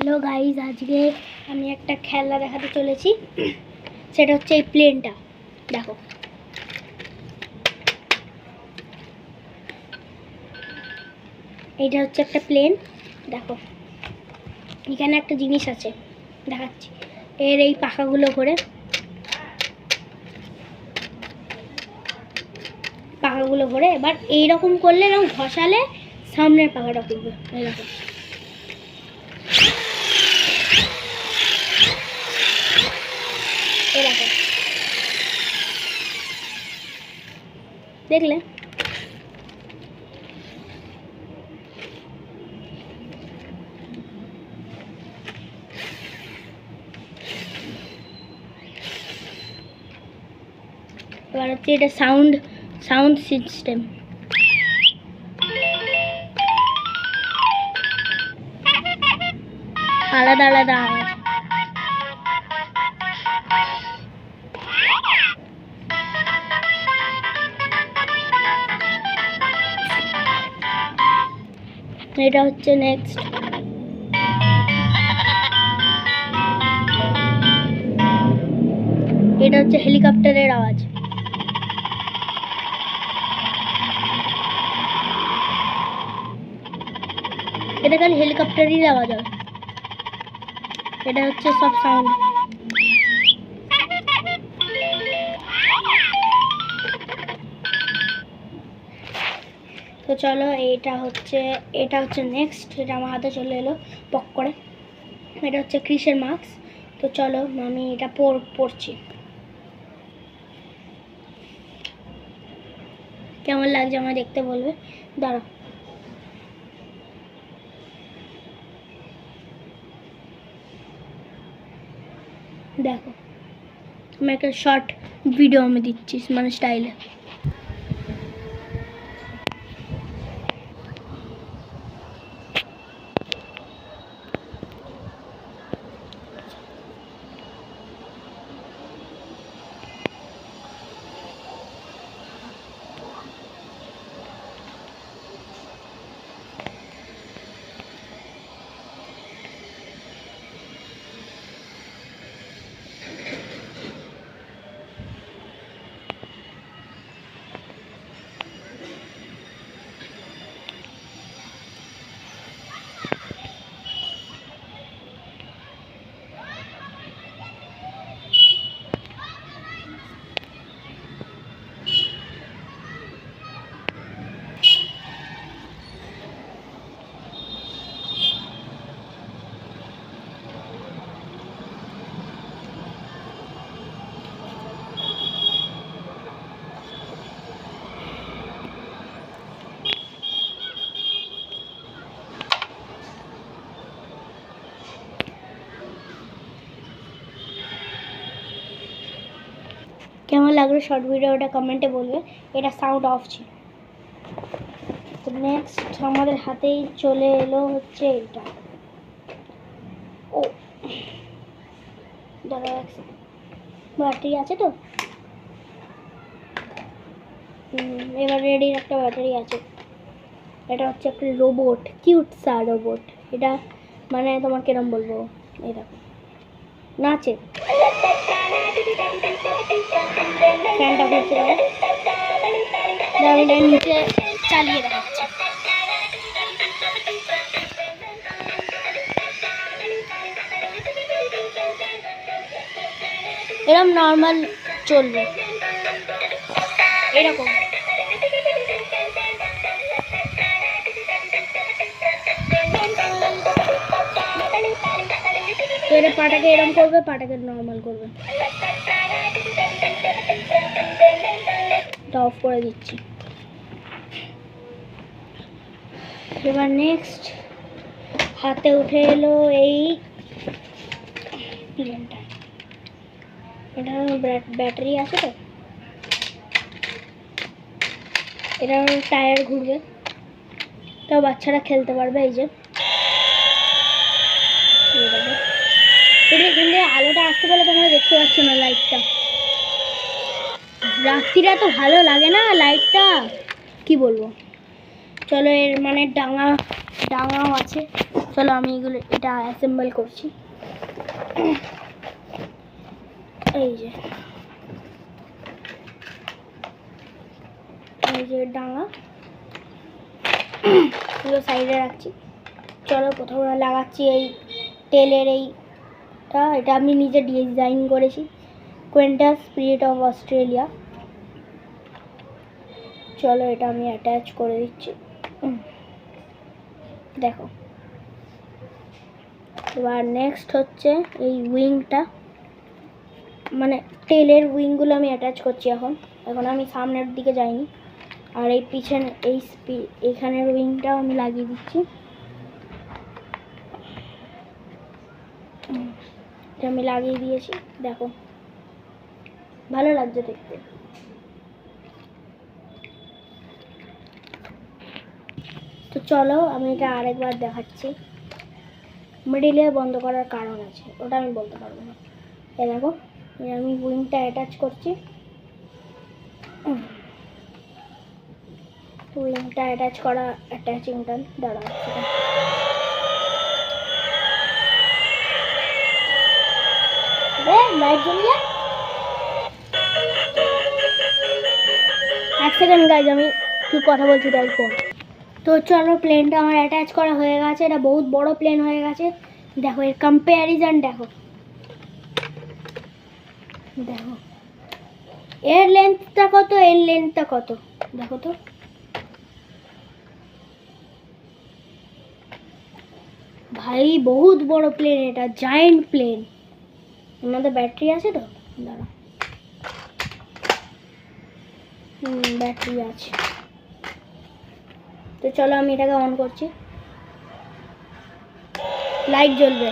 Hello guys, আজকে আমি একটা খেলনা দেখাতে চলেছি। সেটা হচ্ছে এই প্লেনটা। দেখো, এইটা হচ্ছে একটা প্লেন। দেখো, এখানে একটা জিনিস আছে, দেখাচ্ছি। এর এই পাখাগুলো ঘোরে, এবার এইরকম করলে, এরকম ঘষালে সামনের পাখাটা ঘুরবে। এইরকম দেখলে? এবার হচ্ছে এটা সাউন্ড সিস্টেম। আলাদা আলাদা আওয়াজ। এটা হচ্ছে নেক্সট। এটা হচ্ছে হেলিকপ্টারের আওয়াজ। এটা খালি হেলিকপ্টারের আওয়াজ হয়। এটা হচ্ছে সব সাউন্ড। তো চলো, এটা হচ্ছে নেক্সট। এটা আমার হাতে চলে এলো পক করে। এটা হচ্ছে ক্রিসের মাস্ক। তো চলো, আমি এটা পরছি। কেমন লাগছে আমার দেখতে বলবে। দাঁড়াও, দেখো, আমি একটা শর্ট ভিডিও আমি দিচ্ছি, মানে স্টাইলে। কেমন লাগলো শর্ট ভিডিওটা কমেন্টে বলবে। এটা সাউন্ড অফ ছিল। তো নেক্সট আমাদের হাতেই চলে এলো হচ্ছে এটা। ও দাঁড়া, ব্যাটারি আছে তো। এবার রেডি, একটা ব্যাটারি আছে। এটা হচ্ছে একটা রোবট, কিউট সা রোবট। এটা মানে তোমার কিরম বলবো, এটা নাচে। ফ্যানটা ঘুরছে, আমি নিচে চালিয়ে দেখাচ্ছি। এরকম নর্মাল চলবে, এরকম। এর পাটাকে এরকম করবে, পাটাকে নর্মাল করবে। অফ করে দিচ্ছি। এবার নেক্সট হাতে উঠে এলো এই প্লেনটা। এটা ব্যাটারি আছে তো, এটা টায়ার ঘুরবে, তাও বাচ্চারা খেলতে পারবে। এই যে এখান থেকে আলোটা আসতে বলে তোমরা দেখতে পাচ্ছ না লাইটটা। রাত্রিটা তো ভালো লাগে না লাইটটা, কি বলবো। চলো, এর মানে ডাঙাও আছে। চলো আমি এটা অ্যাসেম্বল করছি। এই যে ডাঙা এগুলো সাইডে রাখছি। চলো প্রথমে লাগাচ্ছি এই তেলের এটা আমি নিজে ডিজাইন করেছি, কোয়েন্টাস স্পিরিট অফ অস্ট্রেলিয়া। চলো এটা আমি অ্যাটাচ করে দিচ্ছি। দেখো এবার নেক্সট হচ্ছে এই উইংটা, মানে টেলের উইংগুলো আমি অ্যাটাচ করছি। এখন আমি সামনের দিকে যাইনি, আর এই পিছনে এইখানের উইংটাও আমি লাগিয়ে দিচ্ছি। আমি লাগিয়ে দিয়েছি, দেখো ভালো লাগছে দেখতে। তো চলো আমি এটা আরেকবার দেখাচ্ছি। মিডিলে বন্ধ করার কারণ আছে, ওটা আমি বলতে পারবো না। এই দেখো আমি উইংটা অ্যাটাচ করছি। উইংটা অ্যাটাচ করা অ্যাটাচিংটা দাঁড়াও লাইট জ্বলছে। এক সেকেন্ড গাইজ, আমি কি কথা বলছি তাই কোন। তো চলো প্লেনটা আমার অ্যাটাচ করা হয়ে গেছে। এটা বহুত বড় প্লেন হয়ে গেছে। দেখো এর কম্প্যারিজন দেখো, এর লেন্থটা কত, এর লেন্থটা কত, দেখো তো। ভাই বহুত বড় প্লেন, এটা জায়েন্ট প্লেন। এর মধ্যে ব্যাটারি আছে তো, দাঁড়া ব্যাটারি আছে। তো চলো আমি এটাকে অন করছি, লাইট জ্বলবে।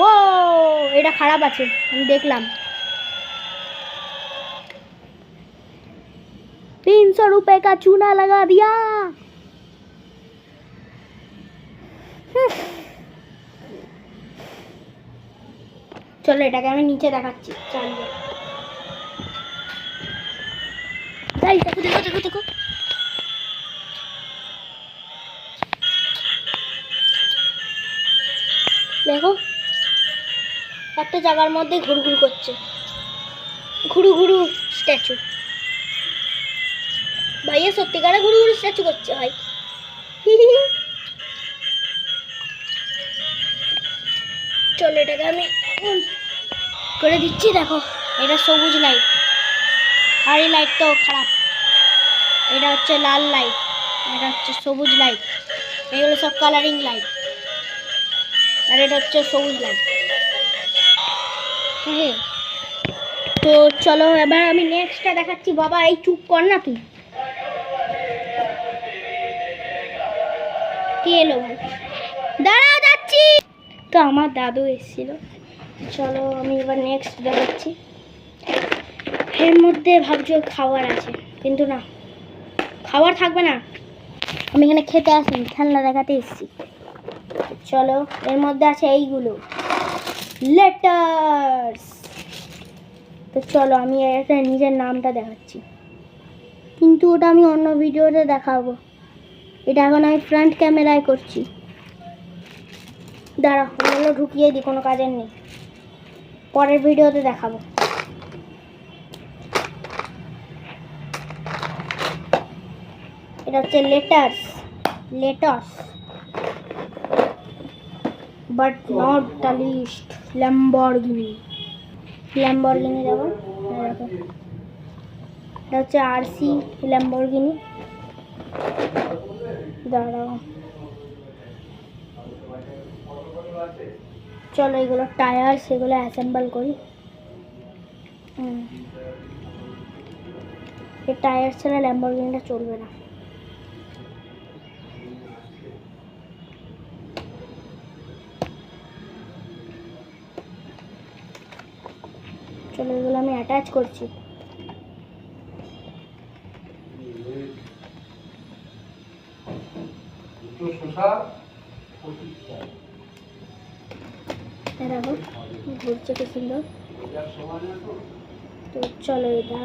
ও এটা খারাপ আছে, আমি দেখলাম। 300 रुपए का चूना लगा दिया। চলো এটাকে আমি নিচে দেখাচ্ছি, চালিয়ে। দেখো দেখো দেখো দেখো, দেখো একটা জায়গার মধ্যে ঘুরঘুর করছে, ঘুরু ঘুরু স্ট্যাচু। ভাইয়া সত্যিকারে ঘুরু ঘুরু স্ট্যাচু করছে ভাই। চলো এটাকে আমি করে দিচ্ছি। দেখো এটা সবুজ লাইট, আর এই লাইটটাও খারাপ। এটা হচ্ছে লাল লাইট, এটা হচ্ছে সবুজ লাইট, এগুলো সব কালারিং লাইট, আর এটা হচ্ছে সবুজ লাইট। হ্যাঁ তো চলো এবার আমি নেক্সটটা দেখাচ্ছি। বাবা এই চুপ কর না তুই, কে এলো ভাই? দাঁড়াও যাচ্ছি। তো আমার দাদু এসেছিল। চলো আমি এবার নেক্সট দেখাচ্ছি। এর মধ্যে ভাবছো খাবার আছে, কিন্তু না, খাবার থাকবে না। আমি এখানে খেতে আসিনি, খেলনা দেখাতে এসেছি। চলো এর মধ্যে আছে এইগুলো লেটার্স। তো চলো আমি একটা নিজের নামটা দেখাচ্ছি, কিন্তু ওটা আমি অন্য ভিডিওতে দেখাবো। এটা এখন আমি ফ্রন্ট ক্যামেরায় করছি। দাঁড়া ওগুলো ঢুকিয়ে দিই, কোনো কাজের নেই, পরের ভিডিওতে দেখাবো। এটা হচ্ছে letters but not the list Lamborghini দেখো। এটা হচ্ছে আরসি ল্যাম্বরগিনি। দাঁড়াও চলো এগুলো টায়ার, সেগুলো অ্যাসেম্বল করি। এই টায়ার ছাড়া ল্যাম্বরগিনিটা চলবে না। চলো এগুলো আমি অ্যাটাচ করছি। দেখো ঘুরছে কি সুন্দর। তো চলো এটা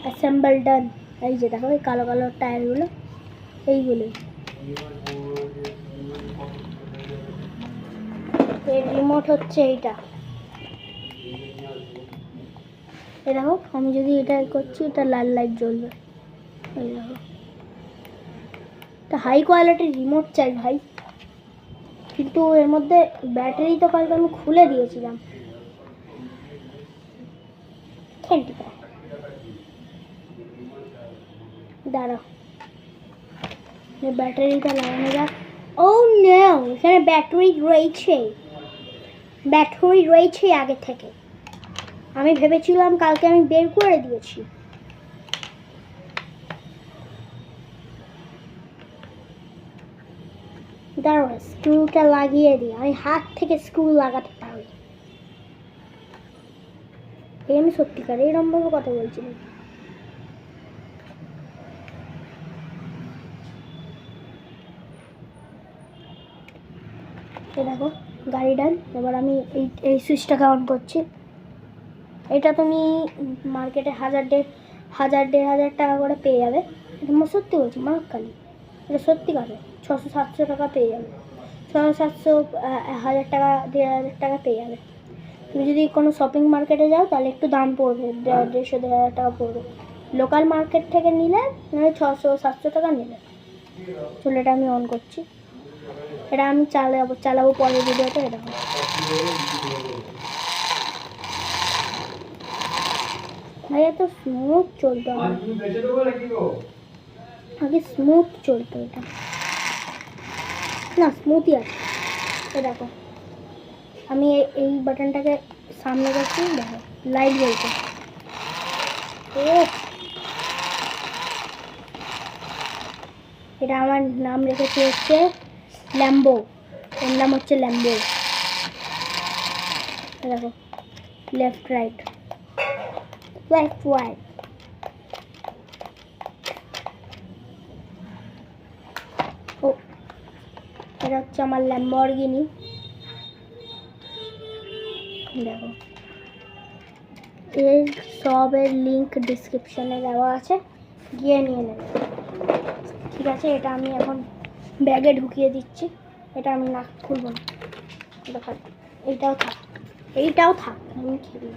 অ্যাসেম্বল ডান। এই যে দেখো এই কালো কালো টায়ারগুলো, এইগুলো এর রিমোট হচ্ছে এইটা। এই দেখো, আমি যদি এটা করছি এটা লাল লাইট জ্বলবে। এই দেখো, এটা হাই কোয়ালিটির রিমোট চাই ভাই, কিন্তু এর মধ্যে ব্যাটারি তো কালকে আমি খুলে দিয়েছিলাম। দাঁড়াও, ব্যাটারিটা লাগানো যাক। ও নো, এখানে ব্যাটারি রয়েছে আগে থেকে। আমি ভেবেছিলাম কালকে আমি বের করে দিয়েছি। দাঁড়াও, স্ক্রুটা লাগিয়ে দিই। আমি হাত থেকে স্ক্রু লাগাতে পারি। আমি সত্যিকার এরকম ভাবে কথা বলছিলাম। দেখো গাড়ি ডান। এবার আমি এই সুইচটাকে অন করছি। এটা তুমি মার্কেটে 1000-1500 টাকা করে পেয়ে যাবে। এটা সত্যি বলছি, মার্কালি, এটা সত্যি কথা। 600-700 টাকা পেয়ে যাবে। 600-700, 1000 টাকা, 1500 টাকা পেয়ে যাবে। তুমি যদি কোনো শপিং মার্কেটে যাও তাহলে একটু দাম পড়বে, 150-1500 টাকা পড়বে। লোকাল মার্কেট থেকে নিলে 600-700 টাকা নেবে। চলো, এটা আমি অন করছি। এটা আমি চালাবো পরের ভিডিওতে। এটা ভাই এত স্মুথ চলতো, আগে স্মুথ চলতো, এটা না স্মুথই আছে। দেখো আমি এই বাটনটাকে সামনে করছি, দেখো লাইট জ্বলছে। এটা আমার নাম রেখেছি হচ্ছে ল্যাম্বো। এর নাম হচ্ছে ল্যাম্বো। দেখো লেফট রাইট। ও, এটা হচ্ছে আমার ল্যাম্বরগিনি। দেখো এর সবের লিঙ্ক ডিসক্রিপশনে দেওয়া আছে, গিয়ে নিয়ে নেবে। ঠিক আছে, এটা আমি এখন ব্যাগে ঢুকিয়ে দিচ্ছি। এটা আমি না খুলবো না, এইটাও থাক, আমি খেলি।